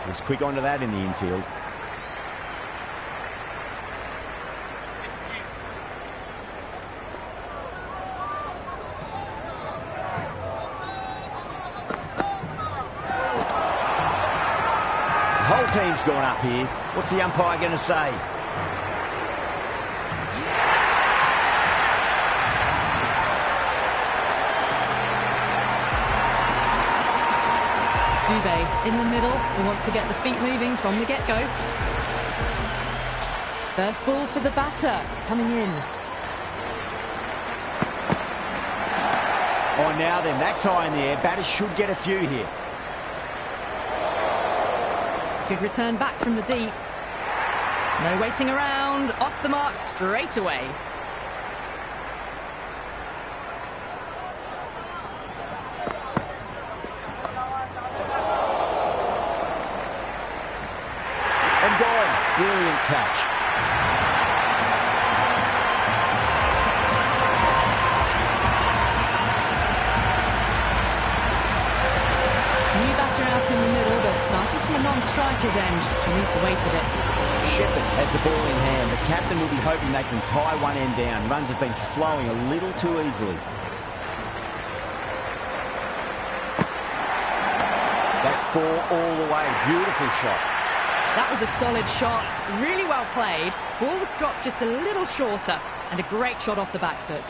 Was quick onto that in the infield. The whole team's gone up here. What's the umpire going to say? Dubé in the middle. He wants to get the feet moving from the get-go. First ball for the batter coming in. Oh, now then, that's high in the air. Batters should get a few here. Good return back from the deep. No waiting around. Off the mark straight away. And gone. Brilliant catch. New batter out in the middle, but starting from a non-striker's end. You need to wait a bit. Shepherd has the ball in hand. The captain will be hoping they can tie one end down. Runs have been flowing a little too easily. That's 4 all the way. Beautiful shot. That was a solid shot, really well played. Ball was dropped just a little shorter, and a great shot off the back foot.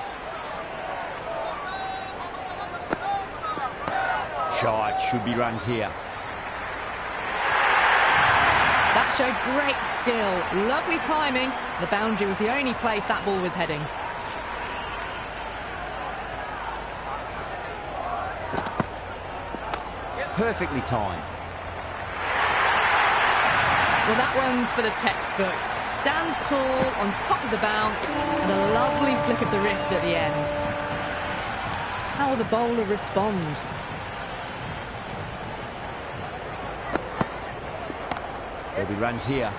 Shot. Should be runs here. That showed great skill, lovely timing. The boundary was the only place that ball was heading. Perfectly timed. Well, that one's for the textbook. Stands tall, on top of the bounce, and a lovely flick of the wrist at the end. How will the bowler respond? There'll be runs here.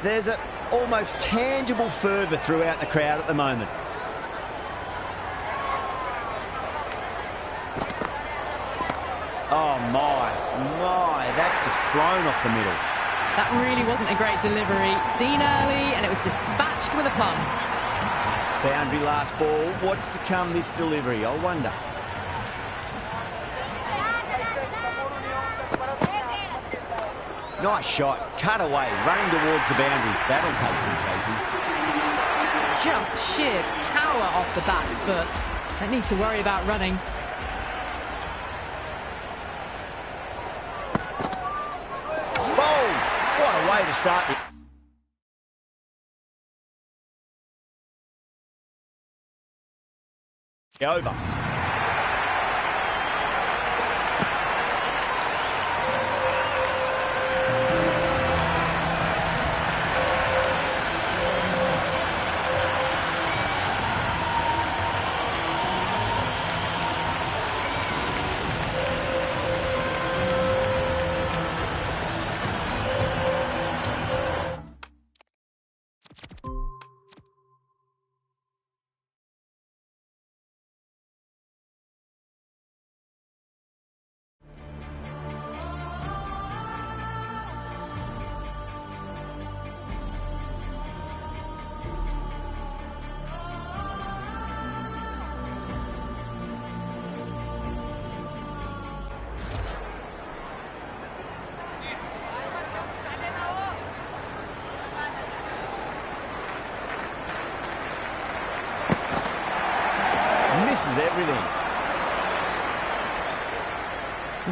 There's an almost tangible fervour throughout the crowd at the moment. Oh my, that's just flown off the middle. That really wasn't a great delivery. Seen early, and it was dispatched with a plum. Boundary last ball. What's to come this delivery? I wonder. Nice shot. Cut away. Running towards the boundary. That'll take some chasing. Just sheer power off the back foot. Don't need to worry about running. Bold. What a way to start the over. Misses everything.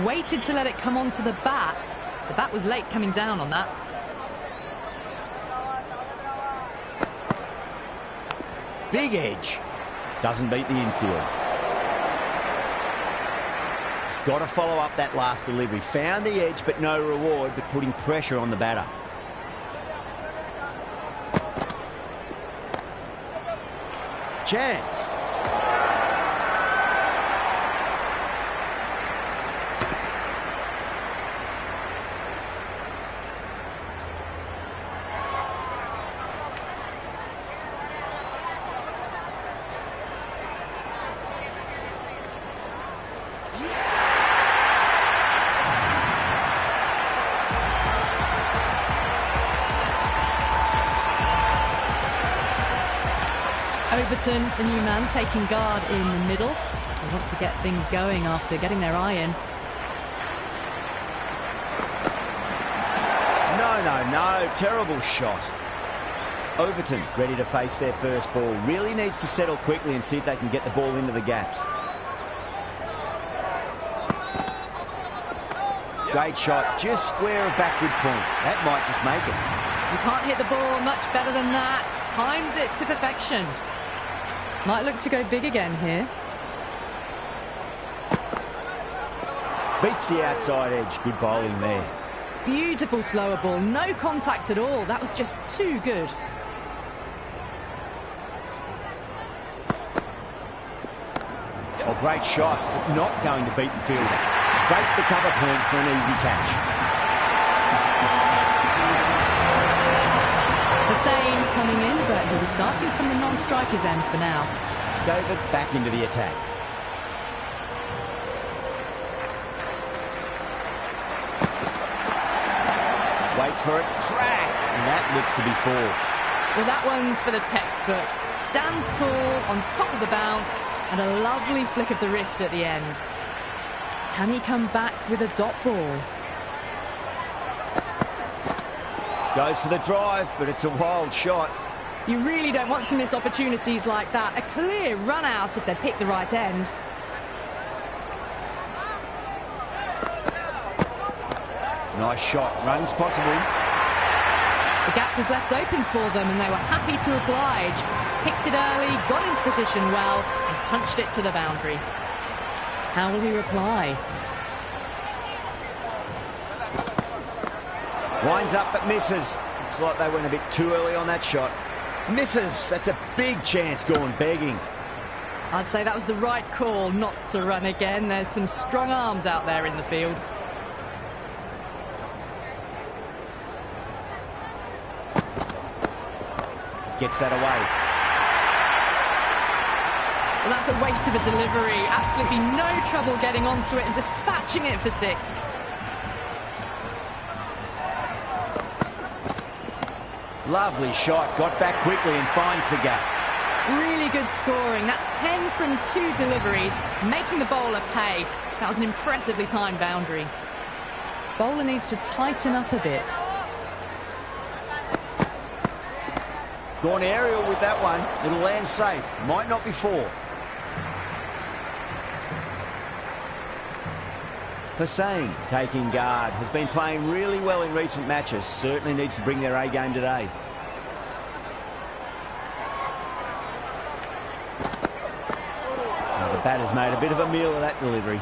Waited to let it come onto the bat. The bat was late coming down on that. Big edge. Doesn't beat the infield. He's got to follow up that last delivery. Found the edge, but no reward, but putting pressure on the batter. Chance. Overton, the new man, taking guard in the middle. They want to get things going after getting their eye in. No, terrible shot. Overton ready to face their first ball. Really needs to settle quickly and see if they can get the ball into the gaps. Great shot, just square of backward point. That might just make it. You can't hit the ball much better than that. Timed it to perfection. Might look to go big again here. Beats the outside edge. Good bowling there. Beautiful slower ball. No contact at all. That was just too good. Oh, great shot, but not going to beat the fielder. Straight to cover point for an easy catch. Hussain coming in, but he was starting from the non-striker's end for now. David back into the attack. Waits for it, crack, and that looks to be 4. Well, that one's for the textbook. Stands tall on top of the bounce, and a lovely flick of the wrist at the end. Can he come back with a dot ball? Goes for the drive, but it's a wild shot. You really don't want to miss opportunities like that. A clear run out if they pick the right end. Nice shot, runs possible. The gap was left open for them and they were happy to oblige. Picked it early, got into position well and punched it to the boundary. How will he reply? Winds up but misses. Looks like they went a bit too early on that shot. Misses. That's a big chance going begging. I'd say that was the right call not to run again. There's some strong arms out there in the field. Gets that away. Well, that's a waste of a delivery. Absolutely no trouble getting onto it and dispatching it for 6. Lovely shot. Got back quickly and finds the gap. Really good scoring. That's 10 from 2 deliveries, making the bowler pay. That was an impressively timed boundary. Bowler needs to tighten up a bit. Gone aerial with that one. It'll land safe. Might not be 4. Hussain taking guard. Has been playing really well in recent matches. Certainly needs to bring their A game today. Now the batter's made a bit of a meal of that delivery.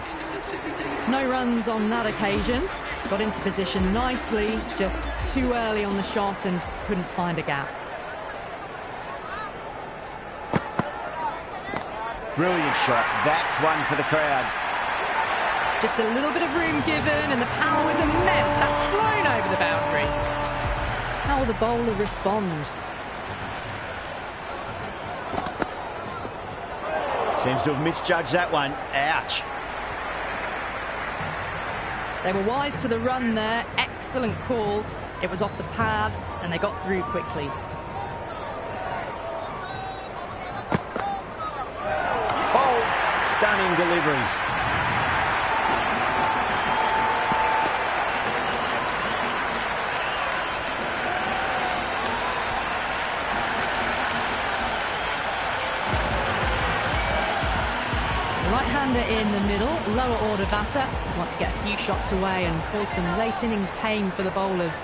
No runs on that occasion. Got into position nicely, just too early on the shot and couldn't find a gap. Brilliant shot. That's one for the crowd. Just a little bit of room given and the power was immense. That's flown over the boundary. How will the bowler respond? Seems to have misjudged that one. Ouch. They were wise to the run there. Excellent call. It was off the pad and they got through quickly. Stunning delivery. Right-hander in the middle, lower order batter. Want to get a few shots away and cause some late innings pain for the bowlers.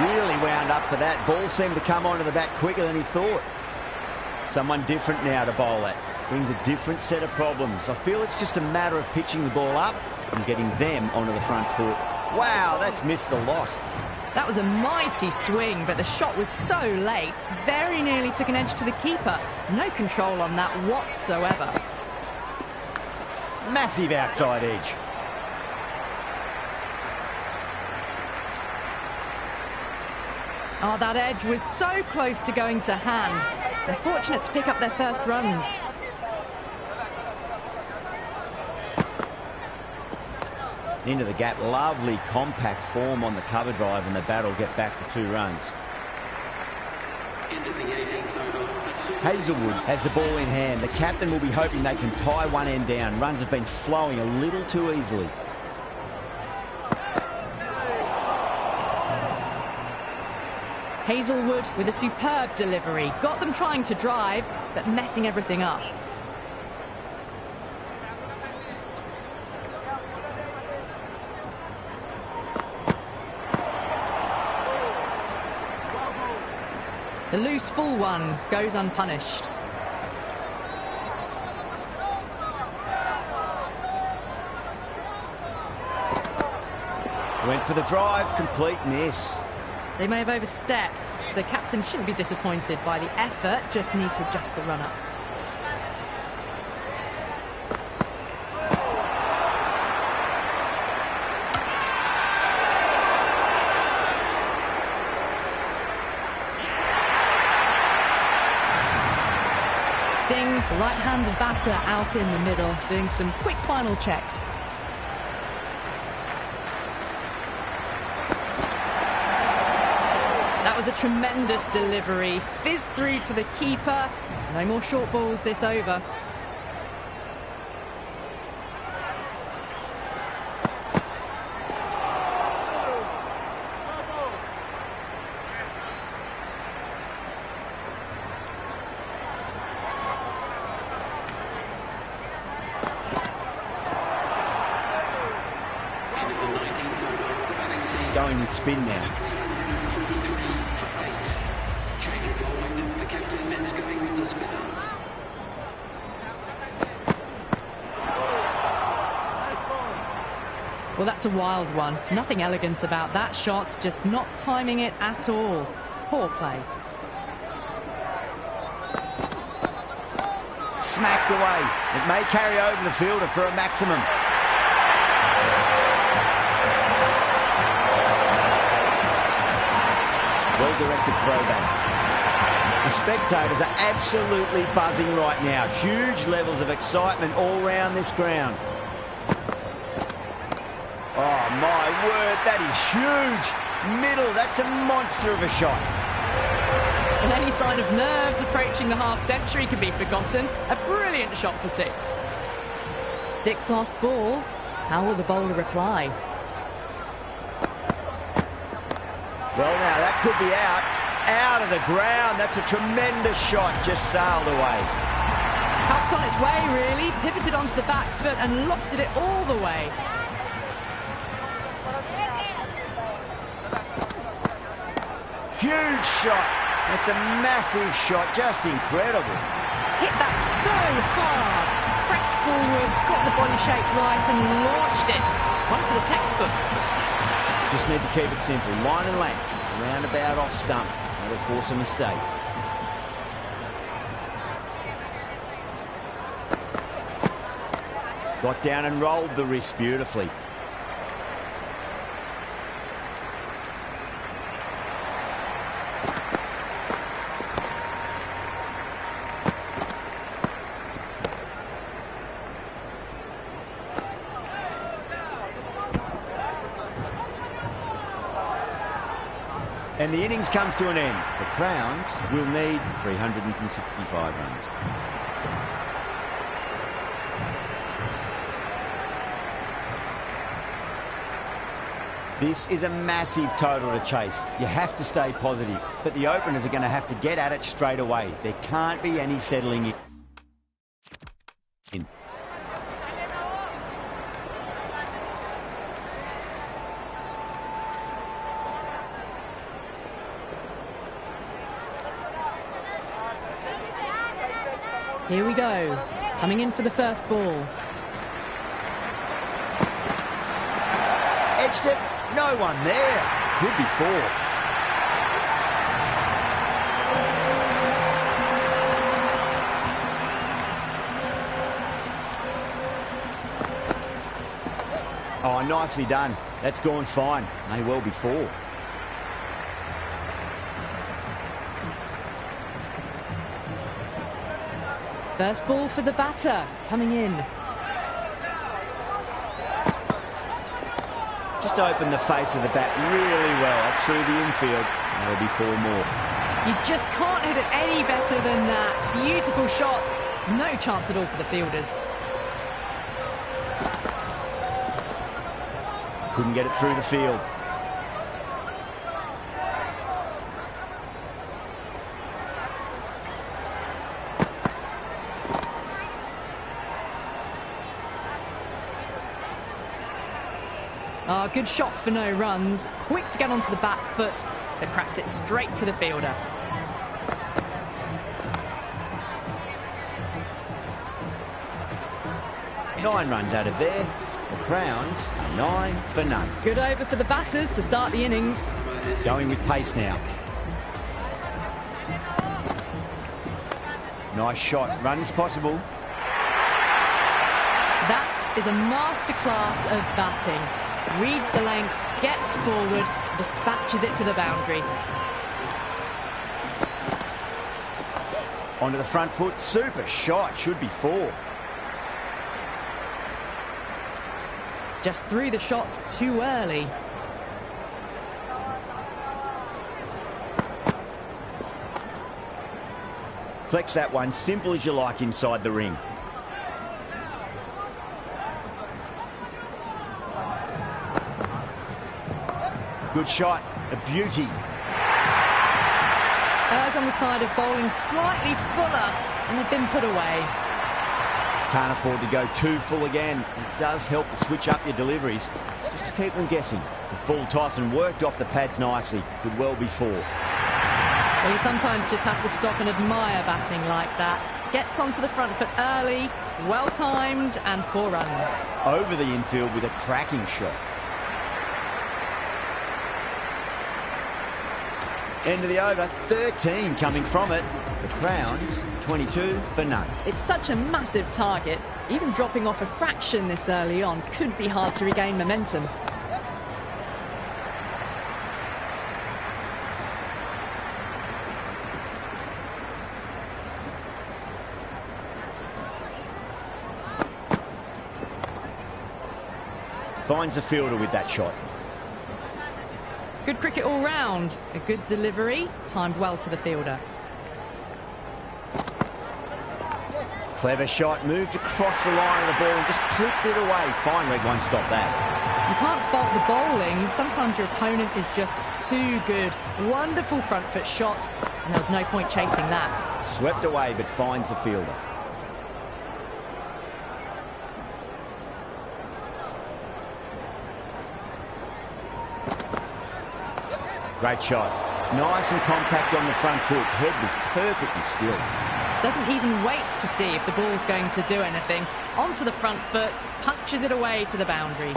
Really wound up for that. Ball seemed to come onto the bat quicker than he thought. Someone different now to bowl at. Brings a different set of problems. I feel it's just a matter of pitching the ball up and getting them onto the front foot. Wow, that's missed a lot. That was a mighty swing, but the shot was so late. Very nearly took an edge to the keeper. No control on that whatsoever. Massive outside edge. Oh, that edge was so close to going to hand. They're fortunate to pick up their first runs. Into the gap. Lovely compact form on the cover drive, and the Bat will get back for 2 runs. Hazelwood has the ball in hand. The captain will be hoping they can tie one end down. Runs have been flowing a little too easily. Hazelwood with a superb delivery. Got them trying to drive, but messing everything up. The loose full one goes unpunished. Went for the drive, complete miss. They may have overstepped. The captain shouldn't be disappointed by the effort, just need to adjust the run-up. Singh, the right-handed batter, out in the middle, doing some quick final checks. That was a tremendous delivery. Fizzed through to the keeper. No more short balls this over. Going with spin now. Well, that's a wild one. Nothing elegant about that shot, just not timing it at all. Poor play. Smacked away. It may carry over the fielder for a maximum. Well-directed throwback. The spectators are absolutely buzzing right now. Huge levels of excitement all round this ground. Oh, my word, that is huge. Middle, that's a monster of a shot. And any sign of nerves approaching the half-century can be forgotten. A brilliant shot for 6. 6 lost ball. How will the bowler reply? Well, now, that could be out of the ground. That's a tremendous shot, just sailed away. Helped on its way, really. Pivoted onto the back foot and lofted it all the way. Huge shot. That's a massive shot, just incredible. Hit that so hard. Pressed forward, got the body shape right and launched it. One for the textbook. Just need to keep it simple. Line and length. Roundabout off stump. That'll force a mistake. Got down and rolled the wrist beautifully. And the innings comes to an end. The Crowns will need 365 runs. This is a massive total to chase. You have to stay positive, but the openers are going to have to get at it straight away. There can't be any settling in. Here we go. Coming in for the first ball. Edged it. No one there. Could be 4. Oh, nicely done. That's gone fine. May well be 4. First ball for the batter, coming in. Just opened the face of the bat really well. That's through the infield. That'll be 4 more. You just can't hit it any better than that. Beautiful shot. No chance at all for the fielders. Couldn't get it through the field. Good shot for no runs. Quick to get onto the back foot. They cracked it straight to the fielder. Nine runs out of there. The Crowns are 9 for none. Good over for the batters to start the innings. Going with pace now. Nice shot. Runs possible. That is a masterclass of batting. Reads the length, gets forward, dispatches it to the boundary. Onto the front foot. Super shot. Should be 4. Just threw the shot too early. Collects that one. Simple as you like inside the ring. Good shot. A beauty. Errs on the side of bowling slightly fuller, and they've been put away. Can't afford to go too full again. It does help to switch up your deliveries, just to keep them guessing. It's a full toss and worked off the pads nicely. Could well be 4. Well, you sometimes just have to stop and admire batting like that. Gets onto the front foot early, well-timed, and 4 runs. Over the infield with a cracking shot. End of the over, 13 coming from it. The Crowns, 22 for none. It's such a massive target. Even dropping off a fraction this early on could be hard to regain momentum. Finds the fielder with that shot. Good cricket all round. A good delivery, timed well to the fielder. Clever shot, moved across the line of the ball and just clipped it away. Fine leg won't stop that. You can't fault the bowling. Sometimes your opponent is just too good. Wonderful front foot shot, and there was no point chasing that. Swept away, but finds the fielder. Great shot. Nice and compact on the front foot. Head was perfectly still. Doesn't even wait to see if the ball's going to do anything. Onto the front foot, punches it away to the boundary.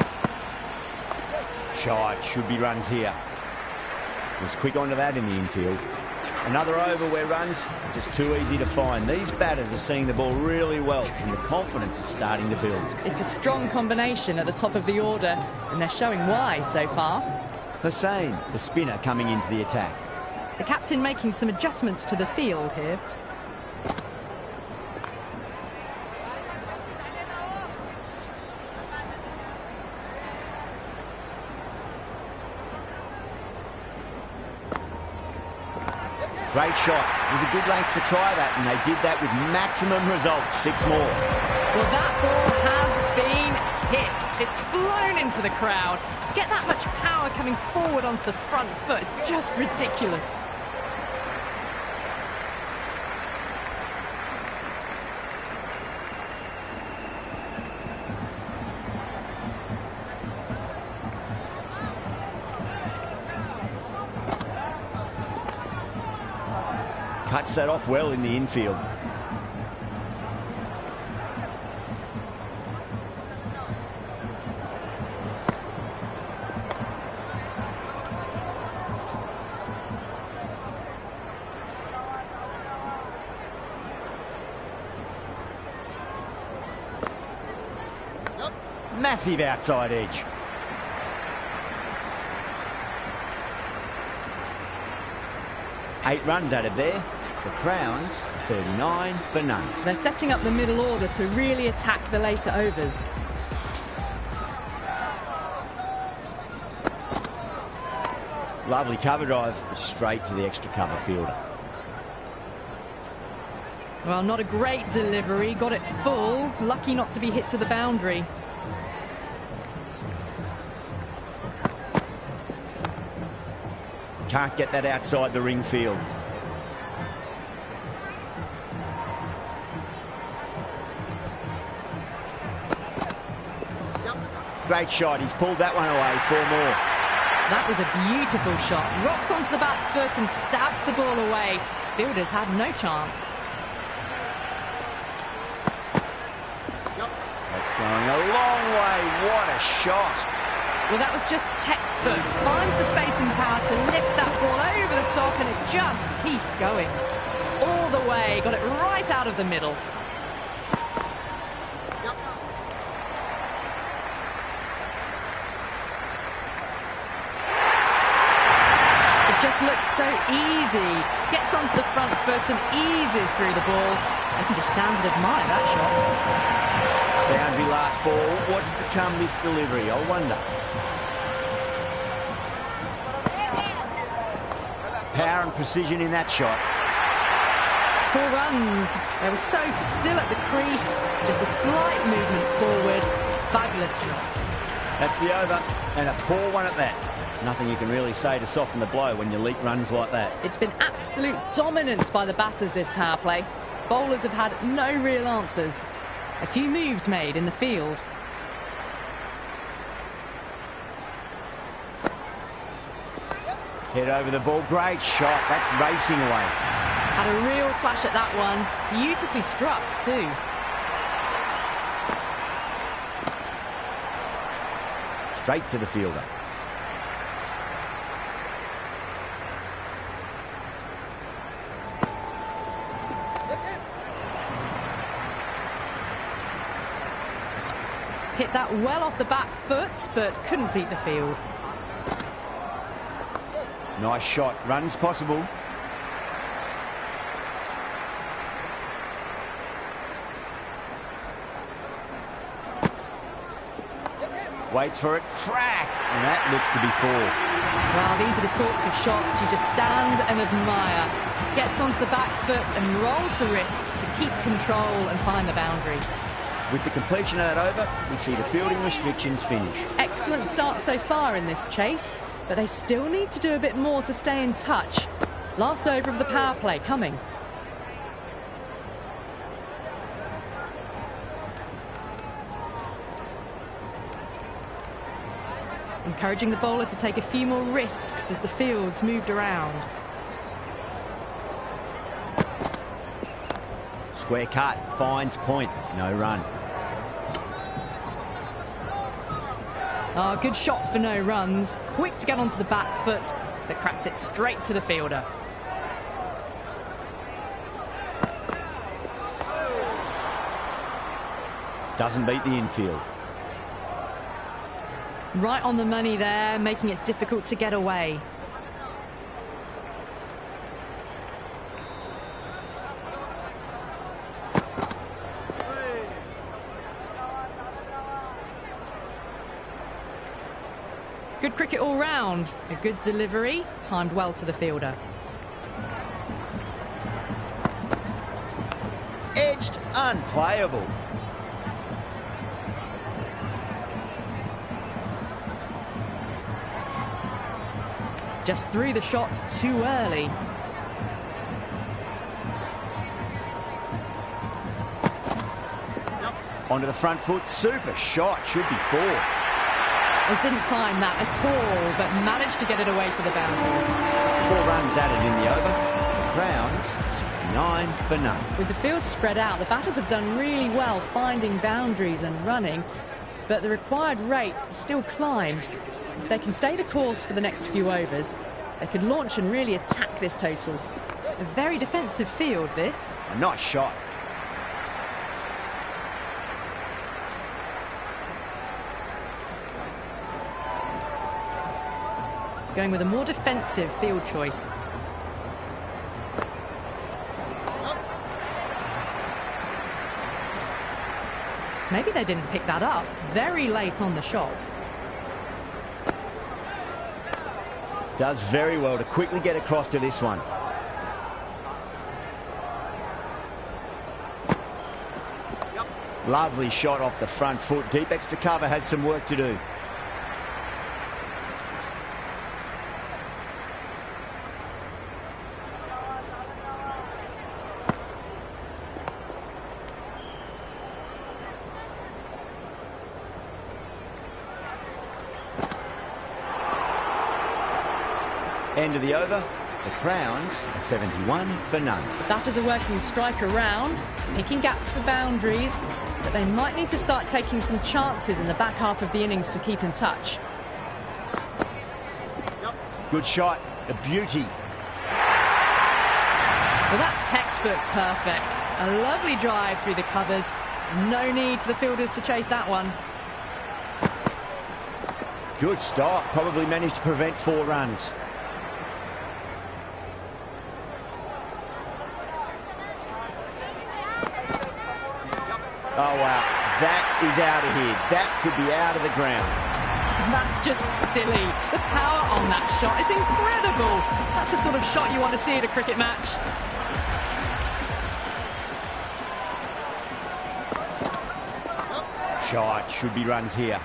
Shot. Should be runs here. Was quick onto that in the infield. Another over where runs are just too easy to find. These batters are seeing the ball really well and the confidence is starting to build. It's a strong combination at the top of the order, and they're showing why so far. Hussain, the spinner, coming into the attack. The captain making some adjustments to the field here. Great shot. It was a good length to try that, and they did that with maximum results. 6 more. Well, that ball has been hit. It's flown into the crowd. To get that much power coming forward onto the front foot is just ridiculous. Cuts that off well in the infield. Massive outside edge. Eight runs out of there. The Crowns, 39 for none. They're setting up the middle order to really attack the later overs. Lovely cover drive straight to the extra cover fielder. Well, not a great delivery. Got it full. Lucky not to be hit to the boundary. Can't get that outside the ring field. Great shot. He's pulled that one away. 4 more. That was a beautiful shot. Rocks onto the back foot and stabs the ball away. Fielders had no chance. That's going a long way. What a shot. Well, that was just textbook. Finds the space and power to lift that ball over the top, and it just keeps going. All the way. Got it right out of the middle. Just looks so easy. Gets onto the front foot and eases through the ball. I can just stand and admire that shot. Boundary last ball. What's to come this delivery? I wonder. Power and precision in that shot. 4 runs. They were so still at the crease. Just a slight movement forward. Fabulous shot. That's the over, and a poor one at that. Nothing you can really say to soften the blow when you leak runs like that. It's been absolute dominance by the batters this power play. Bowlers have had no real answers. A few moves made in the field. Head over the ball. Great shot. That's racing away. Had a real flash at that one. Beautifully struck too. Straight to the fielder. Hit that well off the back foot, but couldn't beat the field. Nice shot. Runs possible. Waits for it. Crack! And that looks to be 4. Well, these are the sorts of shots you just stand and admire. Gets onto the back foot and rolls the wrists to keep control and find the boundary. With the completion of that over, we see the fielding restrictions finish. Excellent start so far in this chase, but they still need to do a bit more to stay in touch. Last over of the power play coming. Encouraging the bowler to take a few more risks as the field's moved around. Square cut, finds point, no run. Oh, good shot for no runs. Quick to get onto the back foot, but cracked it straight to the fielder. Doesn't beat the infield. Right on the money there, making it difficult to get away. Good cricket all round. A good delivery, timed well to the fielder. Edged, unplayable. Just threw the shot too early. Onto the front foot, super shot, should be 4. Well, didn't time that at all, but managed to get it away to the boundary. 4 runs added in the over. Crowns 69 for none. With the field spread out, the batters have done really well finding boundaries and running, but the required rate still climbed. If they can stay the course for the next few overs, they could launch and really attack this total. A very defensive field, this. A nice shot. Going with a more defensive field choice. Maybe they didn't pick that up very late on the shot. Does very well to quickly get across to this one. Lovely shot off the front foot. Deep extra cover has some work to do. End of the over. The Crowns are 71 for none. The batters are working the strike around, picking gaps for boundaries, but they might need to start taking some chances in the back half of the innings to keep in touch. Good shot, a beauty. Well, that's textbook perfect. A lovely drive through the covers. No need for the fielders to chase that one. Good start, probably managed to prevent 4 runs. Oh, wow. That is out of here. That could be out of the ground. That's just silly. The power on that shot is incredible. That's the sort of shot you want to see at a cricket match. Shot. Should be runs here.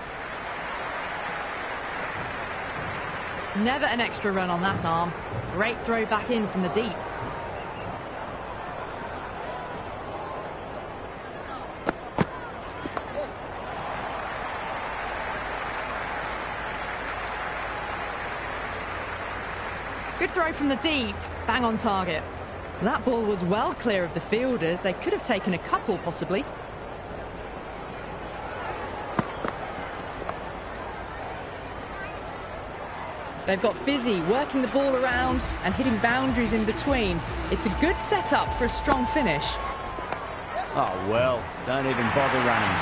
Never an extra run on that arm. Great throw back in from the deep. Good throw from the deep, bang on target. That ball was well clear of the fielders. They could have taken a couple, possibly. They've got busy working the ball around and hitting boundaries in between. It's a good setup for a strong finish. Oh, well, don't even bother running.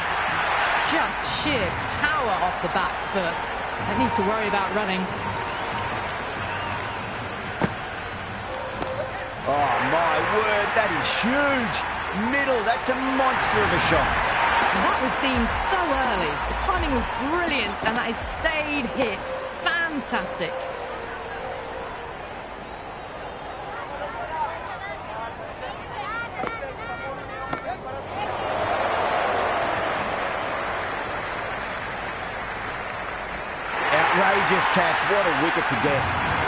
Just sheer power off the back foot. Don't need to worry about running. Oh, my word, that is huge. Middle, that's a monster of a shot. That was seen so early. The timing was brilliant, and that is stayed hit. Fantastic. Outrageous catch. What a wicket to get.